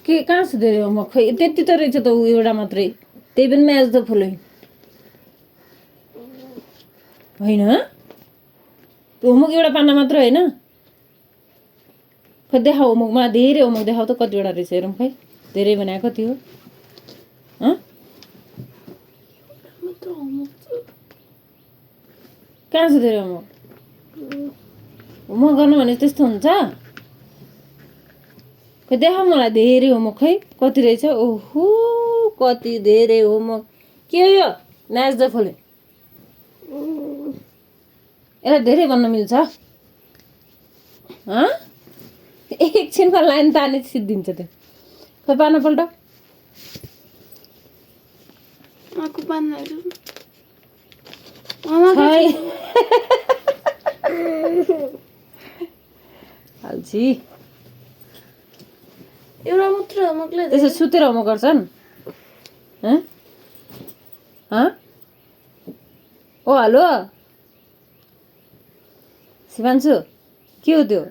के कहाँ छ धेरै होमवर्क खै त्यति त रहेछ त ऊ एउटा मात्रै त्यही पनि म्याच द फलोइङ होइन होमवर्क एउटा पाना मात्र होइन खै देखाऊ होमवर्कमा धेरै होमवर्क देखाऊ त कतिवटा रहेछ हेरौँ खै धेरै भने कति हो कहाँ छ धेरै होमवर्क होमवर्क गर्नु भने त्यस्तो हुन्छ खै देखाऊ मलाई धेरै होमवर्क खै कति रहेछ ओहो कति धेरै होमवर्क के हो यो म्याच द फलोइङ यसलाई धेरै भन्न मिल्छ एकछिनमा लाइन ताने सिद्धिन्छ त्यो खै पाना पल्ट हाल्छी एउटा मात्र होमवर्कले त्यसो सुतेर होमवर्क गर्छन् ओ हेलो शिवान्शु के हो त्यो